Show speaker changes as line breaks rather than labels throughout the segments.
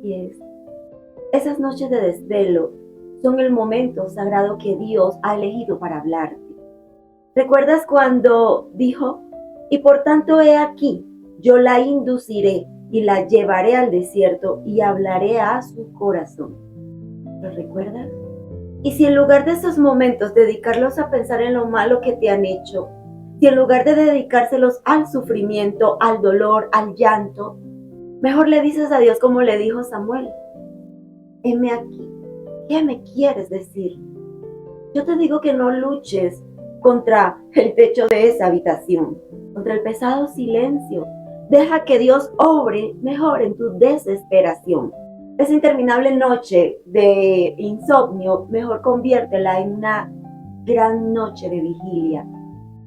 Y esas noches de desvelo son el momento sagrado que Dios ha elegido para hablarte. ¿Recuerdas cuando dijo, y por tanto he aquí, yo la induciré y la llevaré al desierto y hablaré a su corazón? ¿Lo recuerdas? Y si en lugar de esos momentos dedicarlos a pensar en lo malo que te han hecho, si en lugar de dedicárselos al sufrimiento, al dolor, al llanto, mejor le dices a Dios como le dijo Samuel, heme aquí, ¿qué me quieres decir? Yo te digo que no luches contra el techo de esa habitación, contra el pesado silencio. Deja que Dios obre mejor en tu desesperación. Esa interminable noche de insomnio, mejor conviértela en una gran noche de vigilia.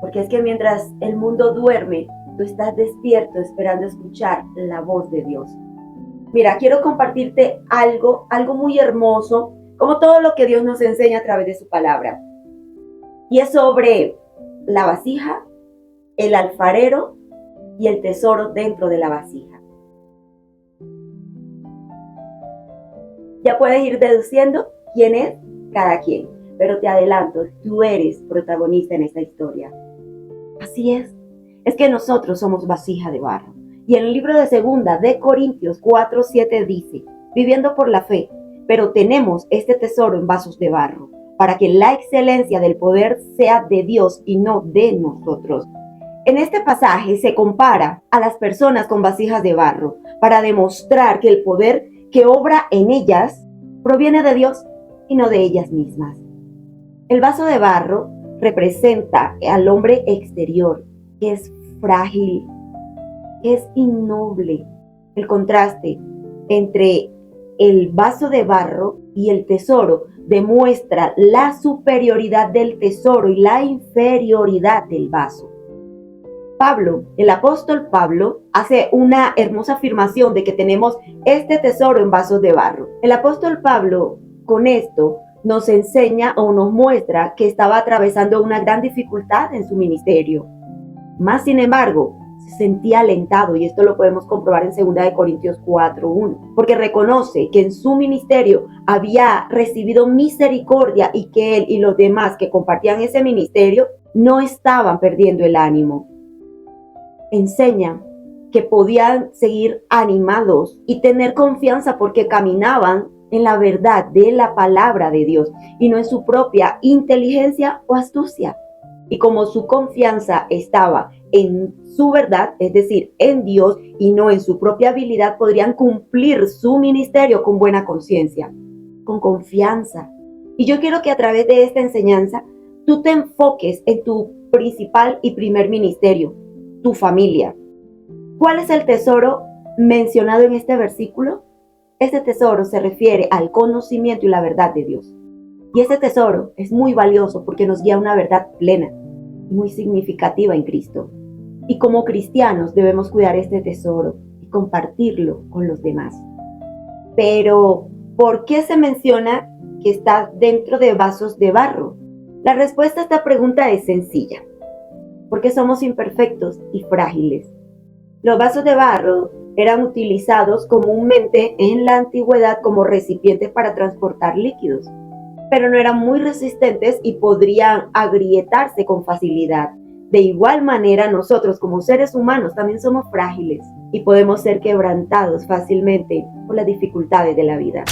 Porque es que mientras el mundo duerme, tú estás despierto esperando escuchar la voz de Dios. Mira, quiero compartirte algo muy hermoso, como todo lo que Dios nos enseña a través de su palabra. Y es sobre la vasija, el alfarero y el tesoro dentro de la vasija. Ya puedes ir deduciendo quién es cada quien, pero te adelanto, tú eres protagonista en esta historia. Así es que nosotros somos vasija de barro. Y en el libro de 2 de Corintios 4:7 dice, viviendo por la fe, pero tenemos este tesoro en vasos de barro, para que la excelencia del poder sea de Dios y no de nosotros. En este pasaje se compara a las personas con vasijas de barro, para demostrar que el poder que obra en ellas proviene de Dios y no de ellas mismas. El vaso de barro representa al hombre exterior, que es frágil, que es innoble. El contraste entre el vaso de barro y el tesoro demuestra la superioridad del tesoro y la inferioridad del vaso. Pablo, el apóstol Pablo, hace una hermosa afirmación de que tenemos este tesoro en vasos de barro. El apóstol Pablo, con esto, nos enseña o nos muestra que estaba atravesando una gran dificultad en su ministerio. Más sin embargo, se sentía alentado, y esto lo podemos comprobar en 2 de Corintios 4:1, porque reconoce que en su ministerio había recibido misericordia y que él y los demás que compartían ese ministerio no estaban perdiendo el ánimo. Enseña que podían seguir animados y tener confianza porque caminaban en la verdad de la palabra de Dios y no en su propia inteligencia o astucia. Y como su confianza estaba en su verdad, es decir, en Dios y no en su propia habilidad, podrían cumplir su ministerio con buena conciencia, con confianza. Y yo quiero que a través de esta enseñanza tú te enfoques en tu principal y primer ministerio, tu familia. ¿Cuál es el tesoro mencionado en este versículo? Este tesoro se refiere al conocimiento y la verdad de Dios. Y ese tesoro es muy valioso porque nos guía a una verdad plena y muy significativa en Cristo. Y como cristianos debemos cuidar este tesoro y compartirlo con los demás. Pero, ¿por qué se menciona que está dentro de vasos de barro? La respuesta a esta pregunta es sencilla. Porque somos imperfectos y frágiles. Los vasos de barro eran utilizados comúnmente en la antigüedad como recipientes para transportar líquidos, pero no eran muy resistentes y podrían agrietarse con facilidad. De igual manera, nosotros como seres humanos también somos frágiles y podemos ser quebrantados fácilmente por las dificultades de la vida.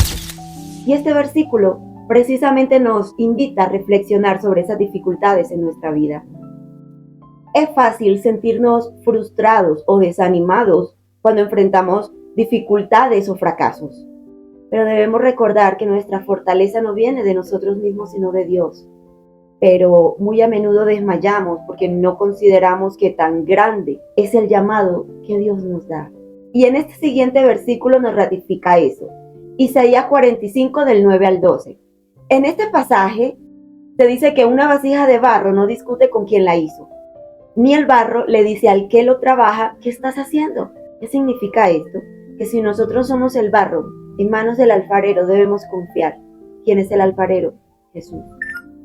Y este versículo precisamente nos invita a reflexionar sobre esas dificultades en nuestra vida. Es fácil sentirnos frustrados o desanimados cuando enfrentamos dificultades o fracasos. Pero debemos recordar que nuestra fortaleza no viene de nosotros mismos, sino de Dios. Pero muy a menudo desmayamos porque no consideramos que tan grande es el llamado que Dios nos da. Y en este siguiente versículo nos ratifica eso. Isaías 45 del 9 al 12. En este pasaje se dice que una vasija de barro no discute con quien la hizo, ni el barro le dice al que lo trabaja, ¿qué estás haciendo? ¿Qué significa esto? Que si nosotros somos el barro en manos del alfarero, debemos confiar. ¿Quién es el alfarero? Jesús.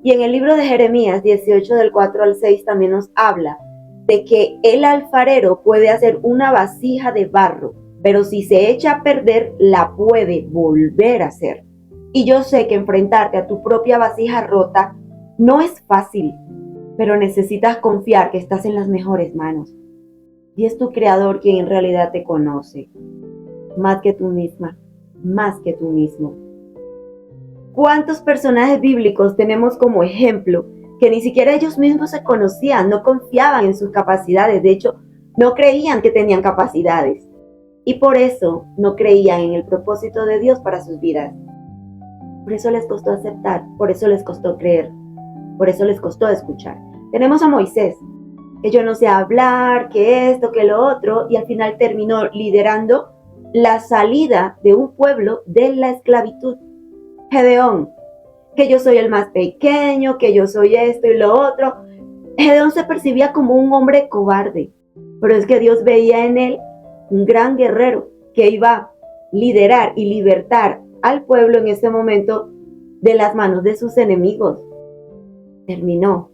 Y en el libro de Jeremías 18 del 4 al 6 también nos habla de que el alfarero puede hacer una vasija de barro pero si se echa a perder, la puede volver a hacer. Y yo sé que enfrentarte a tu propia vasija rota no es fácil, pero necesitas confiar que estás en las mejores manos. Y es tu Creador quien en realidad te conoce, más que tú misma, más que tú mismo. ¿Cuántos personajes bíblicos tenemos como ejemplo que ni siquiera ellos mismos se conocían, no confiaban en sus capacidades, de hecho, no creían que tenían capacidades? Y por eso no creían en el propósito de Dios para sus vidas. Por eso les costó aceptar, por eso les costó creer, por eso les costó escuchar. Tenemos a Moisés, que yo no sé hablar, que esto, que lo otro, y al final terminó liderando la salida de un pueblo de la esclavitud. Gedeón, que yo soy el más pequeño, que yo soy esto y lo otro. Gedeón se percibía como un hombre cobarde, pero es que Dios veía en él un gran guerrero que iba a liderar y libertar al pueblo en ese momento de las manos de sus enemigos. Terminó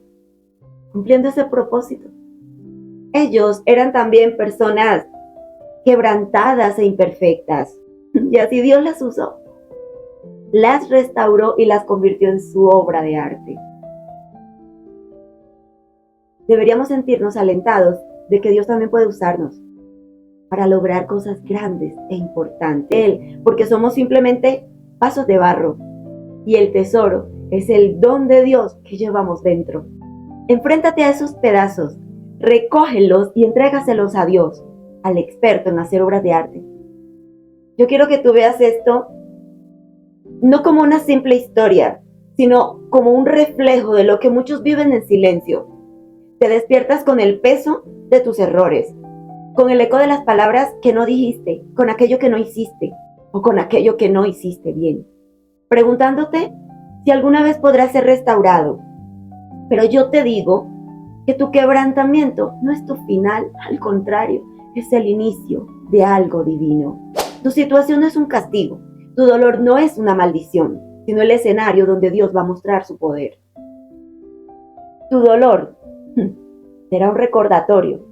cumpliendo ese propósito. Ellos eran también personas quebrantadas e imperfectas, y así Dios las usó, las restauró y las convirtió en su obra de arte. Deberíamos sentirnos alentados de que Dios también puede usarnos para lograr cosas grandes e importantes. Porque somos simplemente vasos de barro y el tesoro es el don de Dios que llevamos dentro. Enfréntate a esos pedazos, recógelos y entrégaselos a Dios, al experto en hacer obras de arte. Yo quiero que tú veas esto no como una simple historia, sino como un reflejo de lo que muchos viven en silencio. Te despiertas con el peso de tus errores, con el eco de las palabras que no dijiste, con aquello que no hiciste o con aquello que no hiciste bien, preguntándote si alguna vez podrás ser restaurado. Pero yo te digo que tu quebrantamiento no es tu final, al contrario, es el inicio de algo divino. Tu situación no es un castigo, tu dolor no es una maldición, sino el escenario donde Dios va a mostrar su poder. Tu dolor será un recordatorio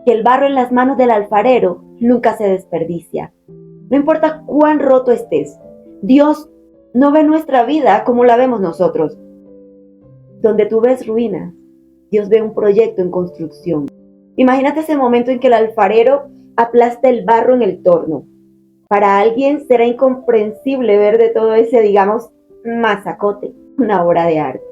que el barro en las manos del alfarero nunca se desperdicia. No importa cuán roto estés, Dios no ve nuestra vida como la vemos nosotros. Donde tú ves ruinas, Dios ve un proyecto en construcción. Imagínate ese momento en que el alfarero aplasta el barro en el torno. Para alguien será incomprensible ver de todo ese, digamos, masacote, una obra de arte.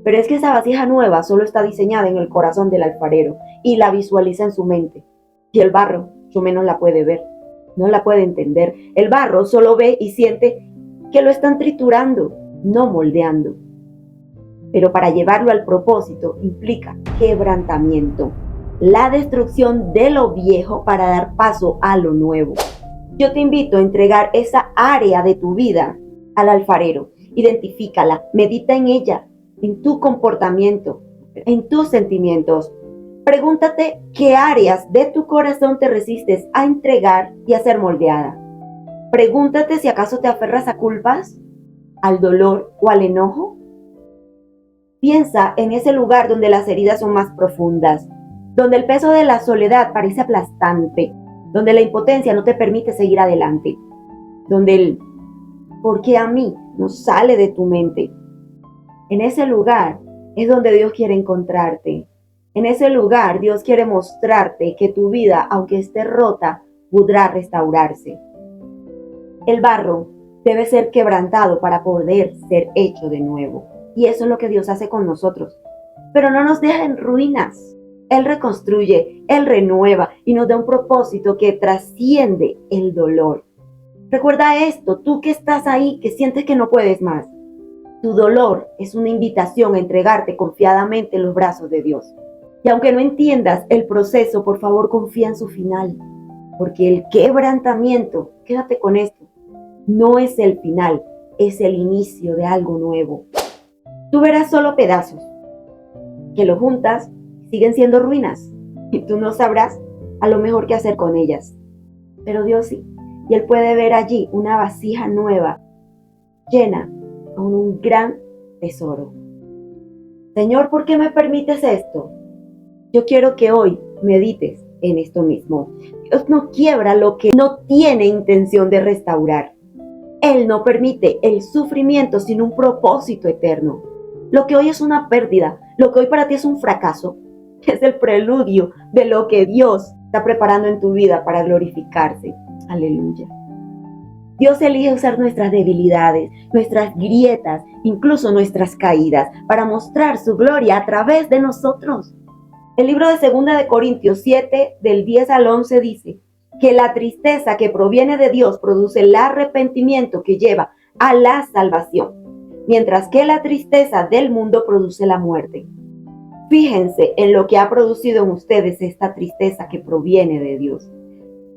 Pero es que esa vasija nueva solo está diseñada en el corazón del alfarero y la visualiza en su mente. Y el barro, mucho menos la puede ver, no la puede entender. El barro solo ve y siente que lo están triturando, no moldeando. Pero para llevarlo al propósito implica quebrantamiento, la destrucción de lo viejo para dar paso a lo nuevo. Yo te invito a entregar esa área de tu vida al alfarero. Identifícala, medita en ella, en tu comportamiento, en tus sentimientos. Pregúntate qué áreas de tu corazón te resistes a entregar y a ser moldeada. Pregúntate si acaso te aferras a culpas, al dolor o al enojo. Piensa en ese lugar donde las heridas son más profundas, donde el peso de la soledad parece aplastante, donde la impotencia no te permite seguir adelante, donde el ¿por qué a mí? No sale de tu mente. En ese lugar es donde Dios quiere encontrarte. En ese lugar Dios quiere mostrarte que tu vida, aunque esté rota, podrá restaurarse. El barro debe ser quebrantado para poder ser hecho de nuevo. Y eso es lo que Dios hace con nosotros. Pero no nos deja en ruinas. Él reconstruye, Él renueva y nos da un propósito que trasciende el dolor. Recuerda esto, tú que estás ahí, que sientes que no puedes más. Tu dolor es una invitación a entregarte confiadamente en los brazos de Dios. Y aunque no entiendas el proceso, por favor confía en su final. Porque el quebrantamiento, quédate con esto, no es el final, es el inicio de algo nuevo. Tú verás solo pedazos, que lo juntas, siguen siendo ruinas, y tú no sabrás a lo mejor qué hacer con ellas. Pero Dios sí, y Él puede ver allí una vasija nueva, llena con un gran tesoro. Señor, ¿por qué me permites esto? Yo quiero que hoy medites en esto mismo. Dios no quiebra lo que no tiene intención de restaurar. Él no permite el sufrimiento sin un propósito eterno. Lo que hoy es una pérdida, lo que hoy para ti es un fracaso, es el preludio de lo que Dios está preparando en tu vida para glorificarse. Aleluya. Dios elige usar nuestras debilidades, nuestras grietas, incluso nuestras caídas, para mostrar su gloria a través de nosotros. El libro de 2 de Corintios 7, del 10 al 11 dice que la tristeza que proviene de Dios produce el arrepentimiento que lleva a la salvación, mientras que la tristeza del mundo produce la muerte. Fíjense en lo que ha producido en ustedes esta tristeza que proviene de Dios.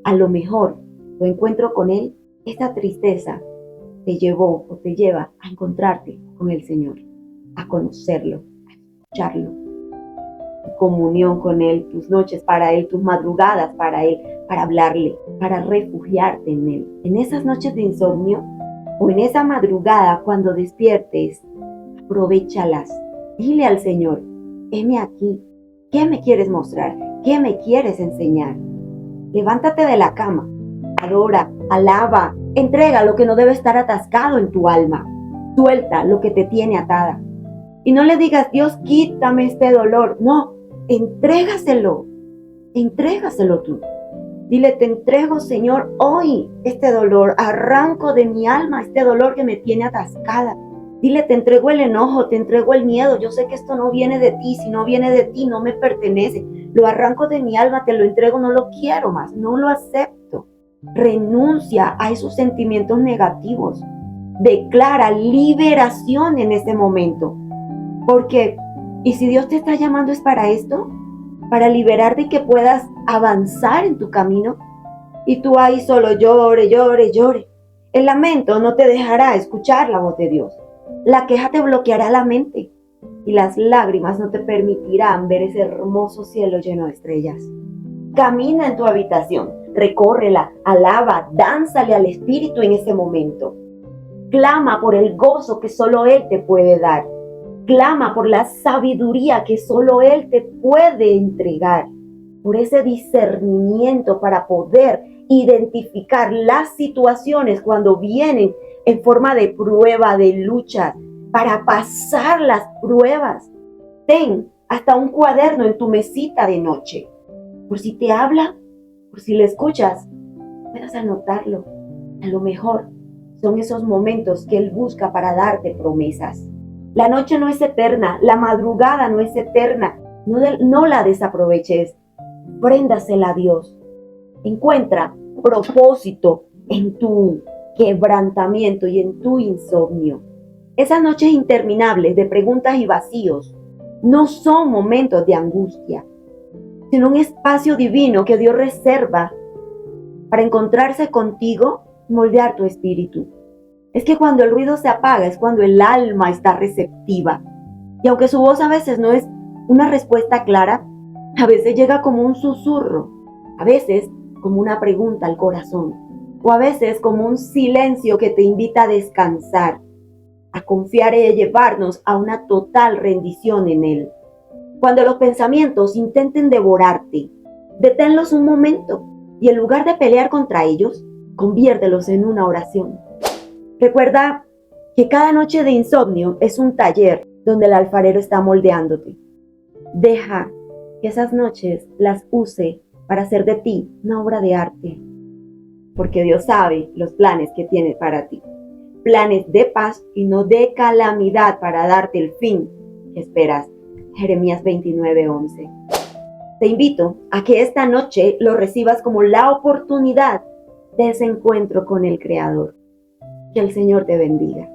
A lo mejor tu encuentro con Él, esta tristeza te llevó o te lleva a encontrarte con el Señor, a conocerlo, a escucharlo, tu comunión con Él, tus noches para Él, tus madrugadas para Él, para hablarle, para refugiarte en Él. En esas noches de insomnio o en esa madrugada cuando despiertes, aprovéchalas. Dile al Señor, heme aquí, ¿qué me quieres mostrar? ¿Qué me quieres enseñar? Levántate de la cama, adora, alaba, entrega lo que no debe estar atascado en tu alma, suelta lo que te tiene atada. Y no le digas, Dios, quítame este dolor. No, entrégaselo tú. Dile, te entrego, Señor, hoy este dolor, arranco de mi alma este dolor que me tiene atascada. Dile, te entrego el enojo, te entrego el miedo. Yo sé que esto no viene de ti. Si no viene de ti, no me pertenece. Lo arranco de mi alma, te lo entrego, no lo quiero más, no lo acepto. Renuncia a esos sentimientos negativos. Declara liberación en ese momento. Porque, ¿y si Dios te está llamando es para esto? Para liberarte y que puedas avanzar en tu camino. Y tú ahí solo llore. El lamento no te dejará escuchar la voz de Dios. La queja te bloqueará la mente y las lágrimas no te permitirán ver ese hermoso cielo lleno de estrellas. Camina en tu habitación, recórrela, alaba, dánzale al Espíritu en ese momento. Clama por el gozo que solo Él te puede dar. Clama por la sabiduría que solo Él te puede entregar. Por ese discernimiento para poder identificar las situaciones cuando vienen en forma de prueba, de lucha, para pasar las pruebas. Ten hasta un cuaderno en tu mesita de noche. Por si te habla, por si le escuchas, puedas anotarlo. A lo mejor son esos momentos que Él busca para darte promesas. La noche no es eterna, la madrugada no es eterna. No la desaproveches. Préndasela a Dios. Encuentra propósito en tu quebrantamiento y en tu insomnio. Esas noches interminables de preguntas y vacíos no son momentos de angustia, sino un espacio divino que Dios reserva para encontrarse contigo y moldear tu espíritu. Es que cuando el ruido se apaga es cuando el alma está receptiva. Y aunque su voz a veces no es una respuesta clara, a veces llega como un susurro, a veces como una pregunta al corazón, o a veces como un silencio que te invita a descansar, a confiar y a llevarnos a una total rendición en Él. Cuando los pensamientos intenten devorarte, deténlos un momento y en lugar de pelear contra ellos, conviértelos en una oración. Recuerda que cada noche de insomnio es un taller donde el alfarero está moldeándote. Deja que esas noches las use para hacer de ti una obra de arte, porque Dios sabe los planes que tiene para ti. Planes de paz y no de calamidad para darte el fin que esperas. Jeremías 29:11. Te invito a que esta noche lo recibas como la oportunidad de ese encuentro con el Creador. Que el Señor te bendiga.